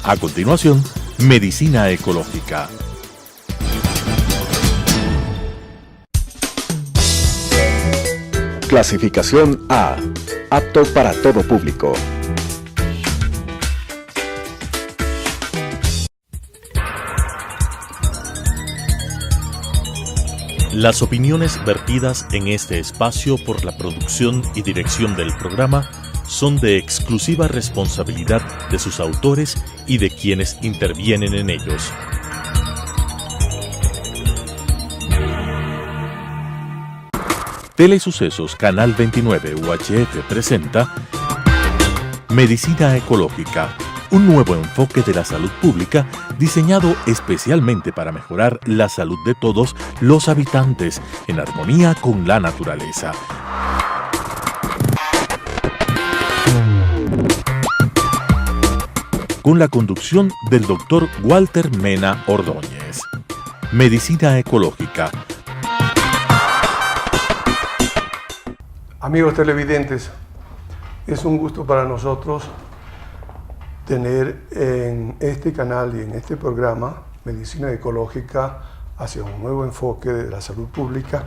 A continuación, Medicina Ecológica. Clasificación A. Apto para todo público. Las opiniones vertidas en este espacio por la producción y dirección del programa son de exclusiva responsabilidad de sus autores y de quienes intervienen en ellos. Telesucesos Canal 29 UHF presenta Medicina Ecológica, un nuevo enfoque de la salud pública diseñado especialmente para mejorar la salud de todos los habitantes en armonía con la naturaleza. Con la conducción del Dr. Walter Mena Ordóñez. Medicina Ecológica. Amigos televidentes, es un gusto para nosotros tener en este canal y en este programa Medicina Ecológica hacia un nuevo enfoque de la salud pública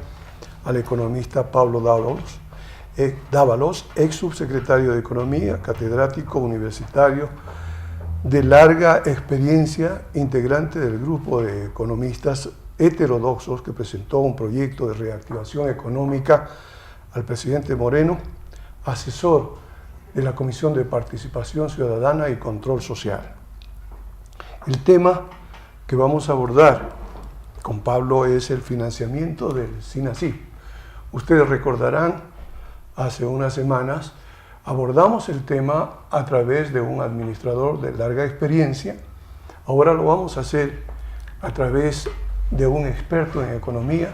al economista Pablo Dávalos, ex subsecretario de Economía, catedrático universitario de larga experiencia, integrante del grupo de economistas heterodoxos que presentó un proyecto de reactivación económica al presidente Moreno, asesor de la Comisión de Participación Ciudadana y Control Social. El tema que vamos a abordar con Pablo es el financiamiento del SINASIF. Ustedes recordarán, hace unas semanas abordamos el tema a través de un administrador de larga experiencia. Ahora lo vamos a hacer a través de un experto en economía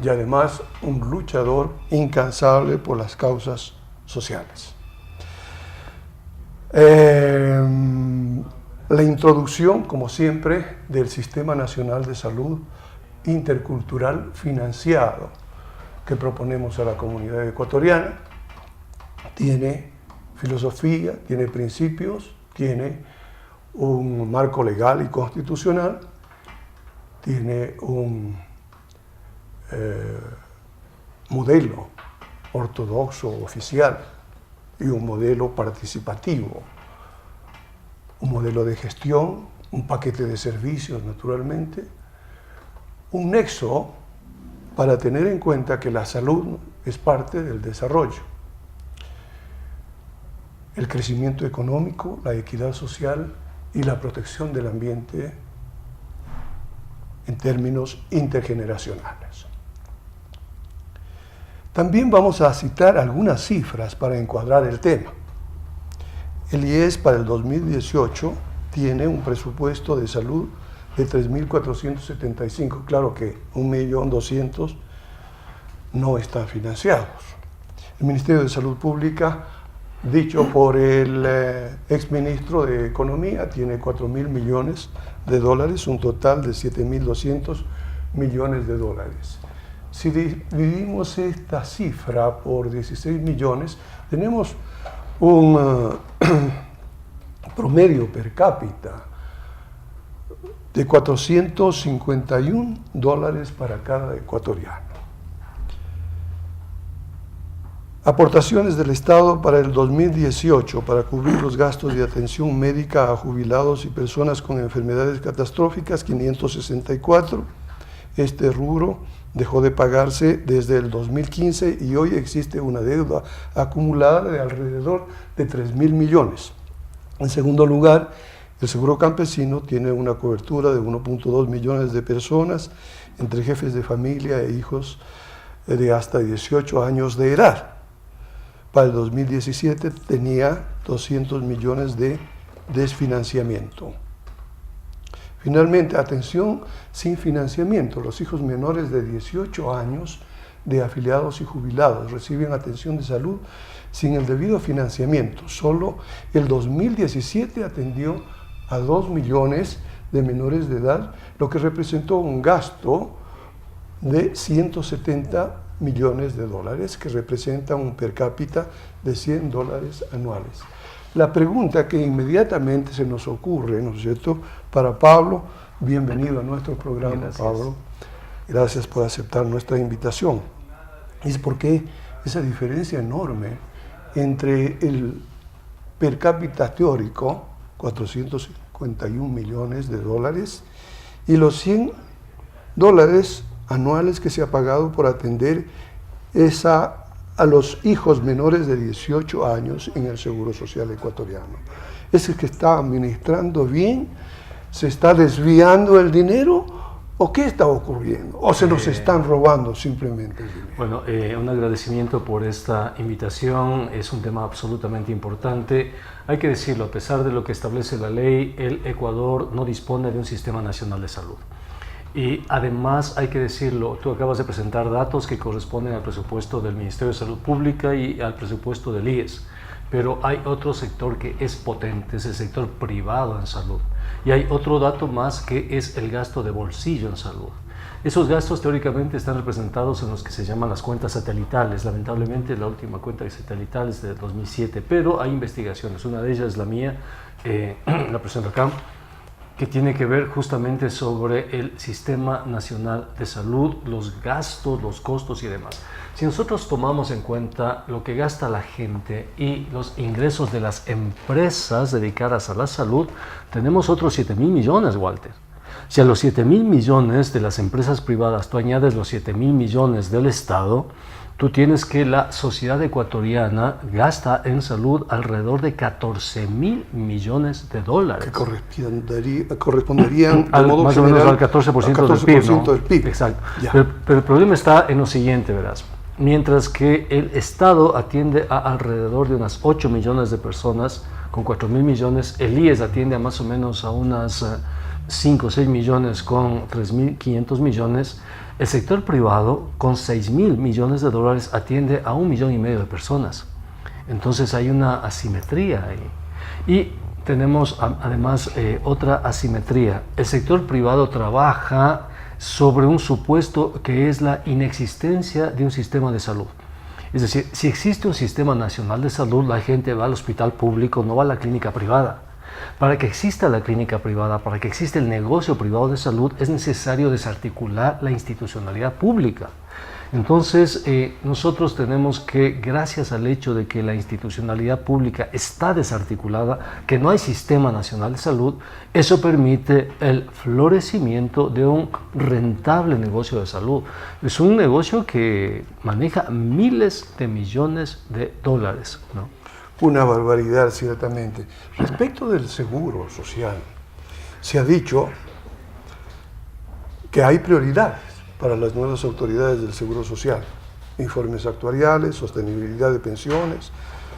y además un luchador incansable por las causas sociales. La introducción, como siempre, del Sistema Nacional de Salud Intercultural Financiado que proponemos a la comunidad ecuatoriana tiene filosofía, tiene principios, tiene un marco legal y constitucional, tiene un modelo ortodoxo oficial y un modelo participativo, un modelo de gestión, un paquete de servicios naturalmente, un nexo para tener en cuenta que la salud es parte del desarrollo, el crecimiento económico, la equidad social y la protección del ambiente en términos intergeneracionales. También vamos a citar algunas cifras para encuadrar el tema. El IES para el 2018 tiene un presupuesto de salud de 3.475. Claro que 1.200.000 no están financiados. El Ministerio de Salud Pública, dicho por el exministro de Economía, tiene 4.000 millones de dólares, un total de 7.200 millones de dólares. Si dividimos esta cifra por 16 millones, tenemos un promedio per cápita de $451 para cada ecuatoriano. Aportaciones del Estado para el 2018 para cubrir los gastos de atención médica a jubilados y personas con enfermedades catastróficas, 564. Este rubro dejó de pagarse desde el 2015 y hoy existe una deuda acumulada de alrededor de 3.000 millones. En segundo lugar, el seguro campesino tiene una cobertura de 1.2 millones de personas, entre jefes de familia e hijos de hasta 18 años de edad. Para el 2017 tenía 200 millones de desfinanciamiento. Finalmente, atención sin financiamiento. Los hijos menores de 18 años de afiliados y jubilados reciben atención de salud sin el debido financiamiento. Solo el 2017 atendió a 2 millones de menores de edad, lo que representó un gasto de 170 millones de dólares, que representa un per cápita de $100 anuales. la pregunta que inmediatamente se nos ocurre, ¿no es cierto? Para Pablo, bienvenido a nuestro programa, gracias. Pablo. Gracias por aceptar nuestra invitación. Es porque esa diferencia enorme entre el per cápita teórico, 451 millones de dólares, y los $100 anuales que se ha pagado por atender a los hijos menores de 18 años en el Seguro Social ecuatoriano. ¿Es el que está administrando bien? ¿Se está desviando el dinero? ¿O qué está ocurriendo? ¿O se nos están robando simplemente el dinero? Bueno, un agradecimiento por esta invitación. Es un tema absolutamente importante. Hay que decirlo, a pesar de lo que establece la ley, el Ecuador no dispone de un sistema nacional de salud. Y además hay que decirlo, tú acabas de presentar datos que corresponden al presupuesto del Ministerio de Salud Pública y al presupuesto del IES, pero hay otro sector que es potente, es el sector privado en salud. Y hay otro dato más que es el gasto de bolsillo en salud. Esos gastos teóricamente están representados en los que se llaman las cuentas satelitales. Lamentablemente la última cuenta satelital es de 2007, pero hay investigaciones. Una de ellas es la mía, la presento acá, que tiene que ver justamente sobre el Sistema Nacional de Salud, los gastos, los costos y demás. Si nosotros tomamos en cuenta lo que gasta la gente y los ingresos de las empresas dedicadas a la salud, tenemos otros 7.000 millones, Walter. Si a los 7.000 millones de las empresas privadas tú añades los 7.000 millones del Estado, tú tienes que la sociedad ecuatoriana gasta en salud alrededor de 14.000 millones de dólares. Que corresponderían más o menos al 14%, del PIB, ¿no? Del PIB. Exacto. Pero el problema está en lo siguiente, verás. Mientras que el Estado atiende a alrededor de unas 8 millones de personas, con 4.000 millones, el IES atiende a más o menos a unas 5 o 6 millones con 3.500 millones, el sector privado con 6.000 millones de dólares atiende a 1,5 millones de personas. Entonces hay una asimetría ahí. Y tenemos además otra asimetría. El sector privado trabaja sobre un supuesto que es la inexistencia de un sistema de salud. Es decir, si existe un sistema nacional de salud, la gente va al hospital público, no va a la clínica privada. Para que exista la clínica privada, para que exista el negocio privado de salud, es necesario desarticular la institucionalidad pública. Entonces, nosotros tenemos que, gracias al hecho de que la institucionalidad pública está desarticulada, que no hay sistema nacional de salud, eso permite el florecimiento de un rentable negocio de salud. Es un negocio que maneja miles de millones de dólares, ¿no? Una barbaridad, ciertamente. Respecto del seguro social, se ha dicho que hay prioridades para las nuevas autoridades del Seguro Social: informes actuariales, sostenibilidad de pensiones,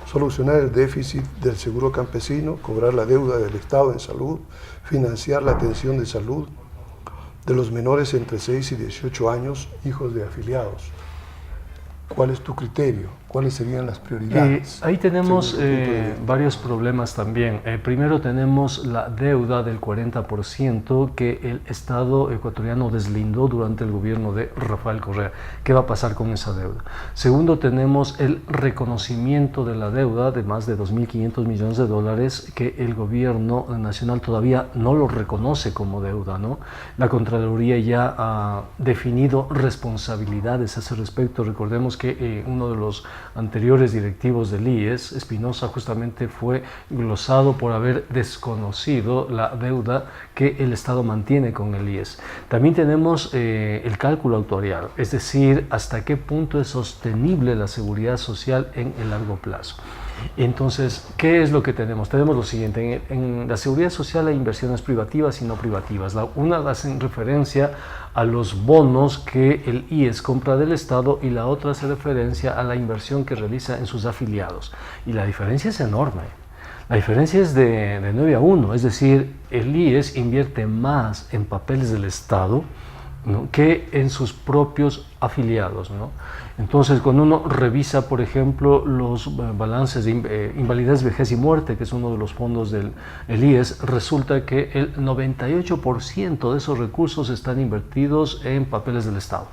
solucionar el déficit del seguro campesino, cobrar la deuda del Estado en salud, financiar la atención de salud de los menores entre 6 y 18 años, hijos de afiliados. ¿Cuál es tu criterio? ¿Cuáles serían las prioridades? Ahí tenemos varios problemas también. Primero tenemos la deuda del 40% que el Estado ecuatoriano deslindó durante el gobierno de Rafael Correa. ¿Qué va a pasar con esa deuda? Segundo, tenemos el reconocimiento de la deuda de más de 2.500 millones de dólares que el gobierno nacional todavía no lo reconoce como deuda, ¿no? La Contraloría ya ha definido responsabilidades a ese respecto. Recordemos que uno de los anteriores directivos del IES, Espinosa, justamente fue glosado por haber desconocido la deuda que el Estado mantiene con el IES. También tenemos el cálculo actuarial, es decir, hasta qué punto es sostenible la seguridad social en el largo plazo. Entonces, ¿qué es lo que tenemos? Tenemos lo siguiente: en la seguridad social hay inversiones privativas y no privativas. Una hace referencia a los bonos que el IES compra del Estado y la otra hace referencia a la inversión que realiza en sus afiliados. Y la diferencia es enorme. La diferencia es de 9-1, es decir, el IES invierte más en papeles del Estado, ¿no?, que en sus propios afiliados, ¿no? Entonces, cuando uno revisa, por ejemplo, los balances de invalidez, vejez y muerte, que es uno de los fondos del IES, resulta que el 98% de esos recursos están invertidos en papeles del Estado.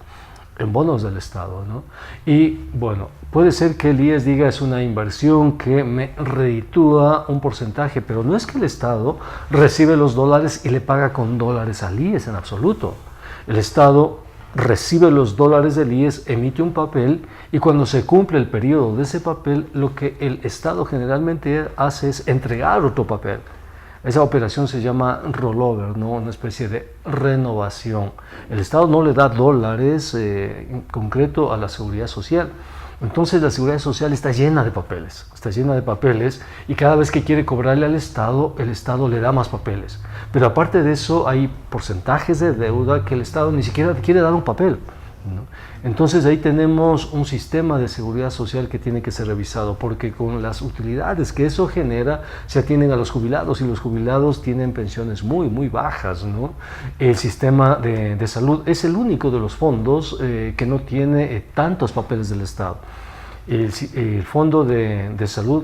en bonos del Estado, ¿no? Y bueno, puede ser que el IES diga es una inversión que me reditúa un porcentaje, pero no es que el Estado recibe los dólares y le paga con dólares al IES en absoluto. El Estado recibe los dólares del IES, emite un papel y cuando se cumple el periodo de ese papel, lo que el Estado generalmente hace es entregar otro papel. Esa operación se llama rollover, ¿no? Una especie de renovación. El Estado no le da dólares en concreto a la Seguridad Social. Entonces la Seguridad Social está llena de papeles, y cada vez que quiere cobrarle al Estado, el Estado le da más papeles. Pero aparte de eso hay porcentajes de deuda que el Estado ni siquiera quiere dar un papel, ¿no? Entonces ahí tenemos un sistema de seguridad social que tiene que ser revisado, porque con las utilidades que eso genera se atienden a los jubilados y los jubilados tienen pensiones muy, muy bajas, ¿no? El sistema de salud es el único de los fondos que no tiene tantos papeles del Estado. El fondo de salud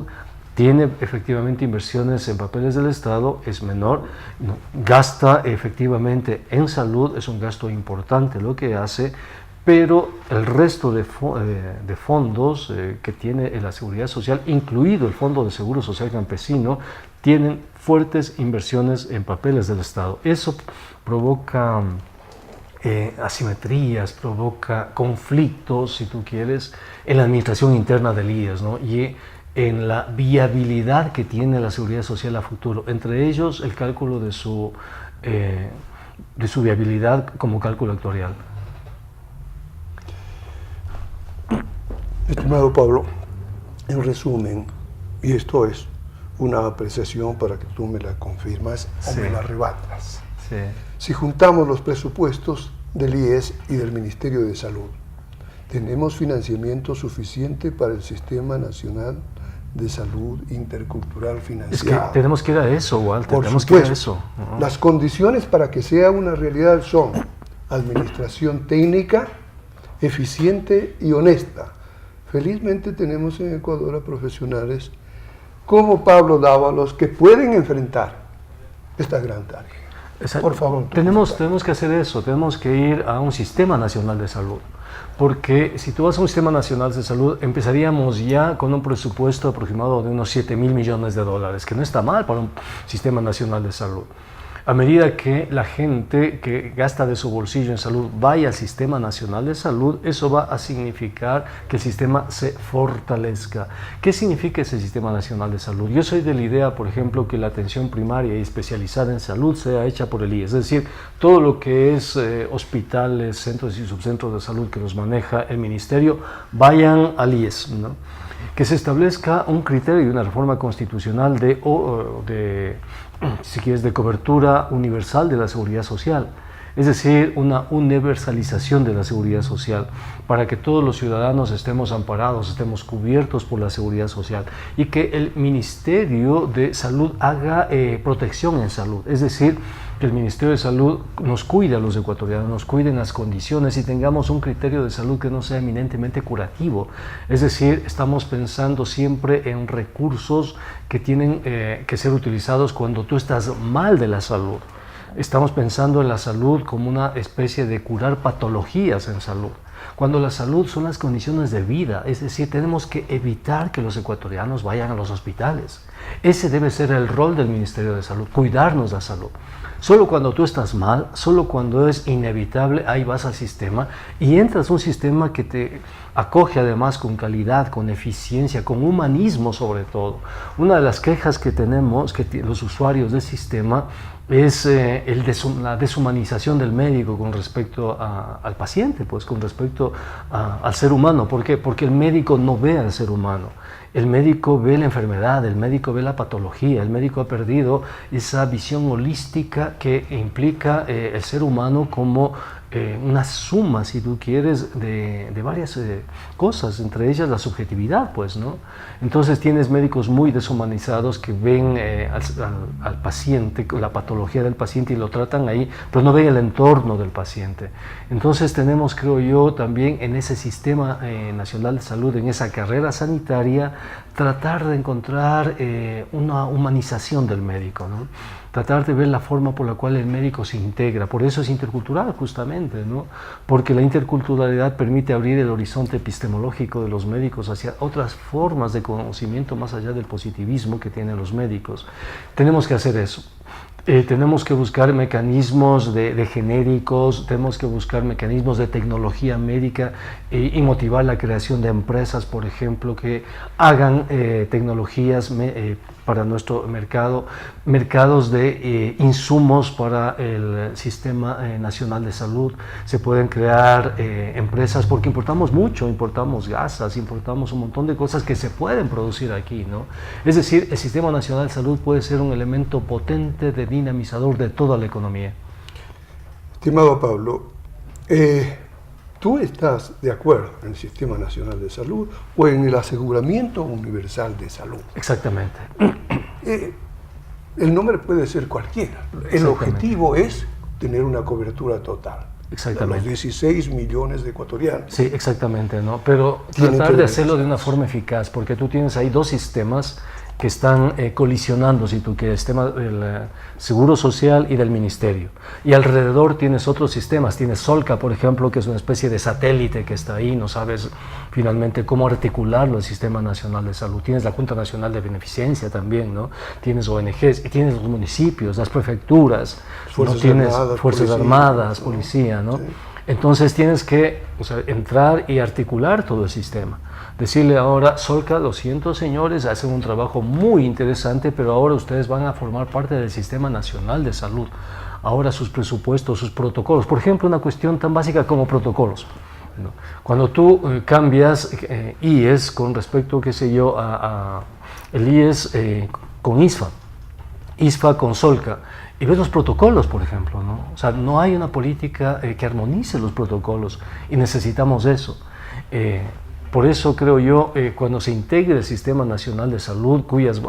tiene efectivamente inversiones en papeles del Estado, es menor, ¿no? Gasta efectivamente en salud, es un gasto importante lo que hace, pero el resto de fondos que tiene la Seguridad Social, incluido el Fondo de Seguro Social Campesino, tienen fuertes inversiones en papeles del Estado. Eso provoca asimetrías, provoca conflictos, si tú quieres, en la administración interna del IES, ¿no? Y en la viabilidad que tiene la Seguridad Social a futuro. Entre ellos, el cálculo de su viabilidad como cálculo actuarial. Estimado Pablo, en resumen, y esto es una apreciación para que tú me la confirmas o me la rebatas. Sí. Si juntamos los presupuestos del IES y del Ministerio de Salud, ¿tenemos financiamiento suficiente para el Sistema Nacional de Salud Intercultural Financiado? Es que tenemos que ir a eso, Walter, Por tenemos supuesto, que ir a eso. ¿No? Las condiciones para que sea una realidad son administración técnica, eficiente y honesta. Felizmente tenemos en Ecuador a profesionales como Pablo Dávalos que pueden enfrentar esta gran tarea. Por favor. Tenemos que hacer eso, tenemos que ir a un sistema nacional de salud, porque si tú vas a un sistema nacional de salud, empezaríamos ya con un presupuesto aproximado de unos 7.000 millones de dólares, que no está mal para un sistema nacional de salud. A medida que la gente que gasta de su bolsillo en salud vaya al Sistema Nacional de Salud, eso va a significar que el sistema se fortalezca. ¿Qué significa ese Sistema Nacional de Salud? Yo soy de la idea, por ejemplo, que la atención primaria y especializada en salud sea hecha por el IES, es decir, todo lo que es hospitales, centros y subcentros de salud que los maneja el Ministerio, vayan al IES, ¿no? Que se establezca un criterio y una reforma constitucional si quieres, de cobertura universal de la seguridad social, es decir, una universalización de la seguridad social para que todos los ciudadanos estemos amparados, estemos cubiertos por la seguridad social y que el Ministerio de Salud haga protección en salud, es decir, que el Ministerio de Salud nos cuide a los ecuatorianos, nos cuide en las condiciones y tengamos un criterio de salud que no sea eminentemente curativo. Es decir, estamos pensando siempre en recursos que tienen que ser utilizados cuando tú estás mal de la salud. Estamos pensando en la salud como una especie de curar patologías en salud, cuando la salud son las condiciones de vida, es decir, tenemos que evitar que los ecuatorianos vayan a los hospitales. Ese debe ser el rol del Ministerio de Salud, cuidarnos la salud. Solo cuando tú estás mal, solo cuando es inevitable, ahí vas al sistema y entras a un sistema que te acoge además con calidad, con eficiencia, con humanismo sobre todo. Una de las quejas que tenemos, los usuarios del sistema, es la deshumanización del médico con respecto al paciente, pues con respecto al ser humano. ¿Por qué? Porque el médico no ve al ser humano. El médico ve la enfermedad, el médico ve la patología, el médico ha perdido esa visión holística que implica el ser humano como una suma, si tú quieres, de varias cosas, entre ellas la subjetividad, pues, ¿no? Entonces tienes médicos muy deshumanizados que ven al paciente, la patología del paciente y lo tratan ahí, pero no ven el entorno del paciente. Entonces tenemos, creo yo, también en ese sistema nacional de salud, en esa carrera sanitaria, tratar de encontrar una humanización del médico, ¿no? Tratar de ver la forma por la cual el médico se integra. Por eso es intercultural, justamente, ¿no? Porque la interculturalidad permite abrir el horizonte epistemológico de los médicos hacia otras formas de conocimiento más allá del positivismo que tienen los médicos. Tenemos que hacer eso. Tenemos que buscar mecanismos de genéricos, tenemos que buscar mecanismos de tecnología médica y motivar la creación de empresas, por ejemplo, que hagan tecnologías para nuestro mercado, mercados de insumos para el Sistema Nacional de Salud. Se pueden crear empresas, porque importamos mucho, importamos gasas, importamos un montón de cosas que se pueden producir aquí, ¿no? Es decir, el Sistema Nacional de Salud puede ser un elemento potente de dinamizador de toda la economía. Estimado Pablo, ¿tú estás de acuerdo en el Sistema Nacional de Salud o en el aseguramiento universal de salud? Exactamente. El nombre puede ser cualquiera. El objetivo es tener una cobertura total. Exactamente. Los 16 millones de ecuatorianos. Sí, exactamente, ¿no? Pero tratar de hacerlo de una forma eficaz, porque tú tienes ahí dos sistemas que están colisionando, si tú quieres, el sistema del Seguro Social y del Ministerio. Y alrededor tienes otros sistemas, tienes Solca, por ejemplo, que es una especie de satélite que está ahí, no sabes finalmente cómo articularlo el Sistema Nacional de Salud. Tienes la Junta Nacional de Beneficencia también, ¿no? Tienes ONGs, y tienes los municipios, las prefecturas, Fuerzas Armadas, policía, ¿no? Sí. Entonces tienes que entrar y articular todo el sistema. Decirle ahora, Solca, lo siento señores, hacen un trabajo muy interesante, pero ahora ustedes van a formar parte del Sistema Nacional de Salud. Ahora sus presupuestos, sus protocolos. Por ejemplo, una cuestión tan básica como protocolos. ¿No? Cuando tú cambias IES con respecto, qué sé yo, a el IES con ISFA, ISFA con Solca, y ves los protocolos, por ejemplo, ¿no? O sea, no hay una política que armonice los protocolos y necesitamos eso. Por eso creo yo, cuando se integre el Sistema Nacional de Salud, cuyas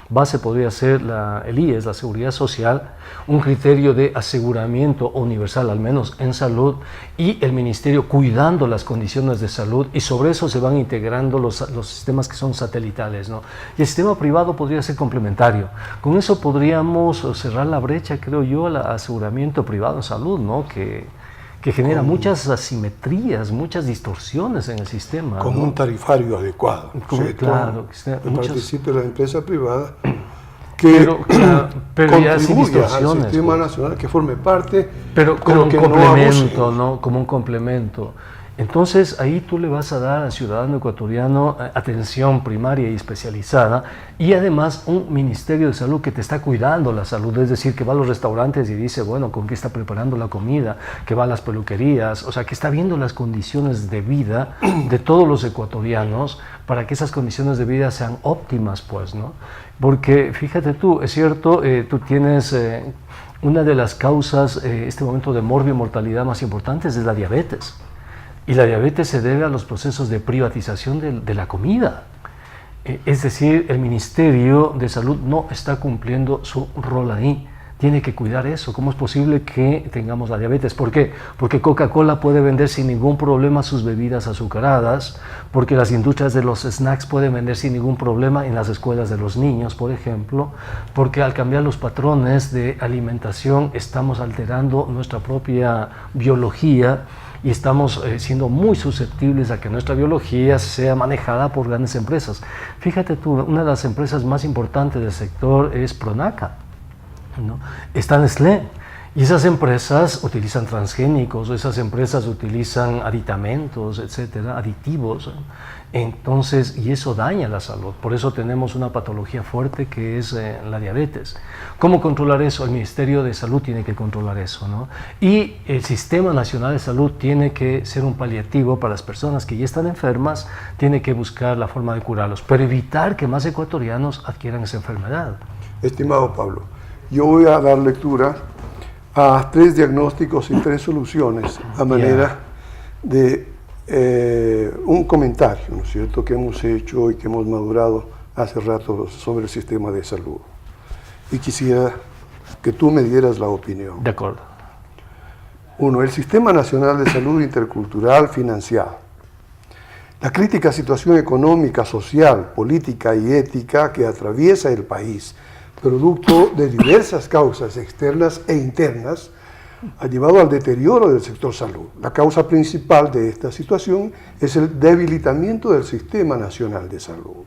base podría ser el IES, la Seguridad Social, un criterio de aseguramiento universal, al menos en salud, y el Ministerio cuidando las condiciones de salud, y sobre eso se van integrando los sistemas que son satelitales, ¿no? Y el sistema privado podría ser complementario. Con eso podríamos cerrar la brecha, creo yo, al aseguramiento privado en salud, ¿no? Que genera muchas asimetrías, muchas distorsiones en el sistema. Con un tarifario adecuado. Claro. Que participe la empresa privada que pero ya sin distorsiones, al sistema nacional, que forme parte, pero como un complemento, ¿no? Como un complemento. Entonces ahí tú le vas a dar al ciudadano ecuatoriano atención primaria y especializada, y además un Ministerio de Salud que te está cuidando la salud, es decir, que va a los restaurantes y dice, bueno, con qué está preparando la comida, que va a las peluquerías, o sea, que está viendo las condiciones de vida de todos los ecuatorianos para que esas condiciones de vida sean óptimas, pues, ¿no? Porque fíjate tú, es cierto, tú tienes una de las causas, este momento de morbio mortalidad más importantes es la diabetes. Y la diabetes se debe a los procesos de privatización de la comida. Es decir, el Ministerio de Salud no está cumpliendo su rol ahí. Tiene que cuidar eso. ¿Cómo es posible que tengamos la diabetes? ¿Por qué? Porque Coca-Cola puede vender sin ningún problema sus bebidas azucaradas, porque las industrias de los snacks pueden vender sin ningún problema en las escuelas de los niños, por ejemplo, porque al cambiar los patrones de alimentación estamos alterando nuestra propia biología, y estamos siendo muy susceptibles a que nuestra biología sea manejada por grandes empresas. Fíjate tú, una de las empresas más importantes del sector es Pronaca, ¿no? Está Nestlé, y esas empresas utilizan transgénicos, esas empresas utilizan aditamentos, etcétera, aditivos. Entonces, y eso daña la salud. Por eso tenemos una patología fuerte que es la diabetes. ¿Cómo controlar eso? El Ministerio de Salud tiene que controlar eso, ¿no? Y el Sistema Nacional de Salud tiene que ser un paliativo para las personas que ya están enfermas, tiene que buscar la forma de curarlos, pero evitar que más ecuatorianos adquieran esa enfermedad. Estimado Pablo, yo voy a dar lectura a 3 diagnósticos y 3 soluciones a manera de un comentario, ¿no es cierto?, que hemos hecho y que hemos madurado hace rato sobre el sistema de salud. Y quisiera que tú me dieras la opinión. De acuerdo. 1. El Sistema Nacional de Salud Intercultural financiado La crítica situación económica, social, política y ética que atraviesa el país, producto de diversas causas externas e internas, ha llevado al deterioro del sector salud. La causa principal de esta situación es el debilitamiento del Sistema Nacional de Salud.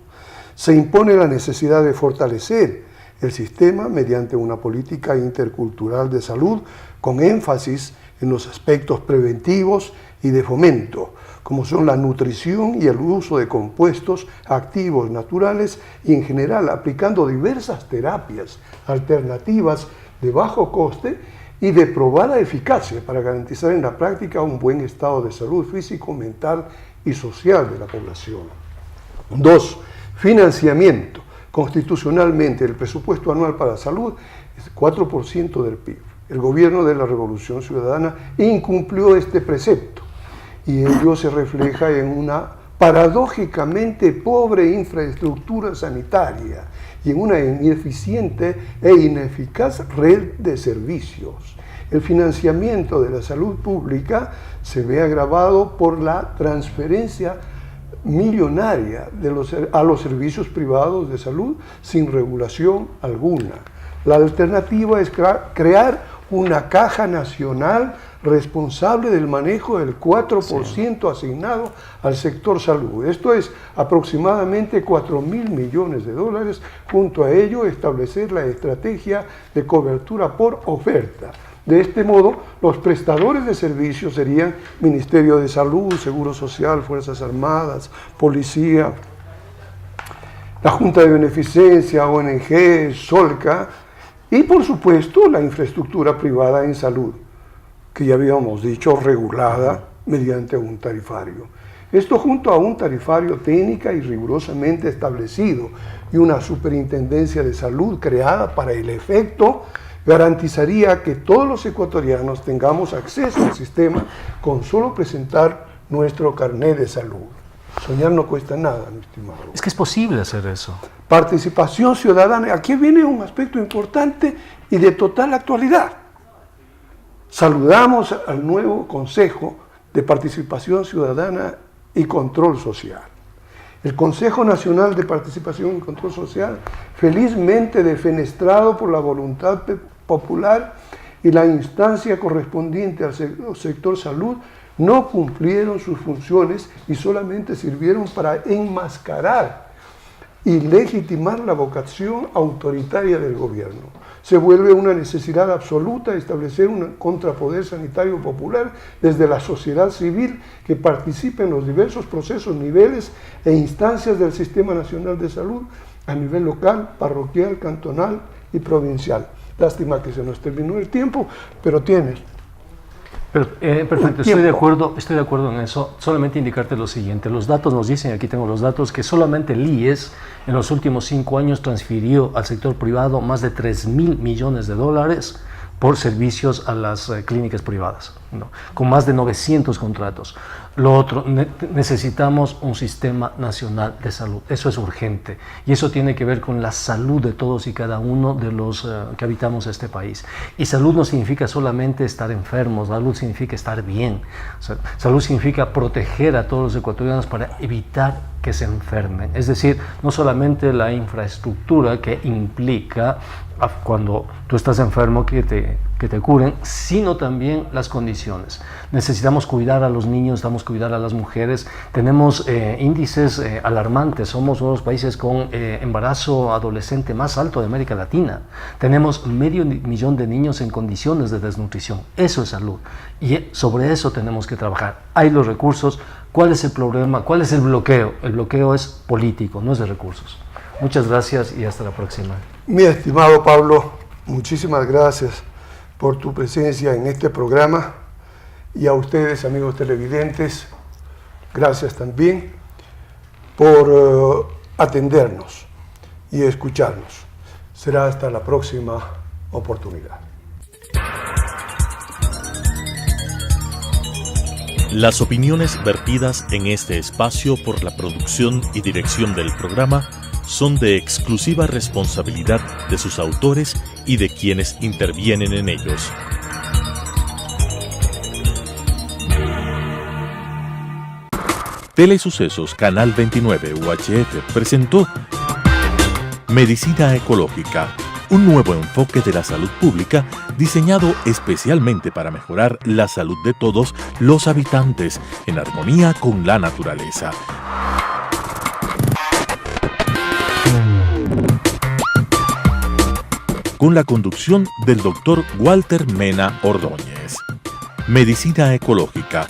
Se impone la necesidad de fortalecer el sistema mediante una política intercultural de salud con énfasis en los aspectos preventivos y de fomento, como son la nutrición y el uso de compuestos activos naturales y en general aplicando diversas terapias alternativas de bajo coste y de probada eficacia para garantizar en la práctica un buen estado de salud físico, mental y social de la población. 2. Financiamiento. Constitucionalmente, el presupuesto anual para salud es 4% del PIB. El gobierno de la Revolución Ciudadana incumplió este precepto y ello se refleja en una paradójicamente pobre infraestructura sanitaria y en una ineficiente e ineficaz red de servicios. El financiamiento de la salud pública se ve agravado por la transferencia millonaria a los servicios privados de salud sin regulación alguna. La alternativa es crear una caja nacional responsable del manejo del 4% asignado al sector salud. Esto es aproximadamente 4.000 millones de dólares. Junto a ello, establecer la estrategia de cobertura por oferta. De este modo, los prestadores de servicios serían Ministerio de Salud, Seguro Social, Fuerzas Armadas, Policía, la Junta de Beneficencia, ONG, Solca, y por supuesto la infraestructura privada en salud, que ya habíamos dicho, regulada mediante un tarifario. Esto junto a un tarifario técnica y rigurosamente establecido y una superintendencia de salud creada para el efecto, garantizaría que todos los ecuatorianos tengamos acceso al sistema con solo presentar nuestro carnet de salud. Soñar no cuesta nada, mi estimado. Es que es posible hacer eso. Participación ciudadana. Aquí viene un aspecto importante y de total actualidad. Saludamos al nuevo Consejo de Participación Ciudadana y Control Social. El Consejo Nacional de Participación y Control Social, felizmente defenestrado por la voluntad popular y la instancia correspondiente al sector salud, no cumplieron sus funciones y solamente sirvieron para enmascarar y legitimar la vocación autoritaria del gobierno. Se vuelve una necesidad absoluta establecer un contrapoder sanitario popular desde la sociedad civil que participe en los diversos procesos, niveles e instancias del Sistema Nacional de Salud a nivel local, parroquial, cantonal y provincial. Lástima que se nos terminó el tiempo, pero tienes. Perfecto, estoy de acuerdo en eso. Solamente indicarte lo siguiente, los datos nos dicen, aquí tengo los datos, que solamente el IES en los últimos 5 años transfirió al sector privado más de 3.000 millones de dólares por servicios a las clínicas privadas, ¿no? Con más de 900 contratos. Lo otro, necesitamos un sistema nacional de salud, eso es urgente, y eso tiene que ver con la salud de todos y cada uno de los que habitamos este país. Y salud no significa solamente estar enfermos, salud significa estar bien, salud significa proteger a todos los ecuatorianos para evitar que se enfermen, es decir, no solamente la infraestructura que implica cuando tú estás enfermo que te curen, sino también las condiciones. Necesitamos cuidar a los niños, necesitamos cuidar a las mujeres. Tenemos índices alarmantes, somos uno de los países con embarazo adolescente más alto de América Latina. Tenemos 500.000 de niños en condiciones de desnutrición. Eso es salud y sobre eso tenemos que trabajar. Hay los recursos. ¿Cuál es el problema? ¿Cuál es el bloqueo? El bloqueo es político, no es de recursos. Muchas gracias y hasta la próxima. Mi estimado Pablo, muchísimas gracias por tu presencia en este programa y a ustedes, amigos televidentes, gracias también por atendernos y escucharnos. Será hasta la próxima oportunidad. Las opiniones vertidas en este espacio por la producción y dirección del programa son de exclusiva responsabilidad de sus autores y de quienes intervienen en ellos. Telesucesos Canal 29 UHF presentó Medicina Ecológica, un nuevo enfoque de la salud pública diseñado especialmente para mejorar la salud de todos los habitantes en armonía con la naturaleza. Con la conducción del Dr. Walter Mena Ordóñez. Medicina Ecológica,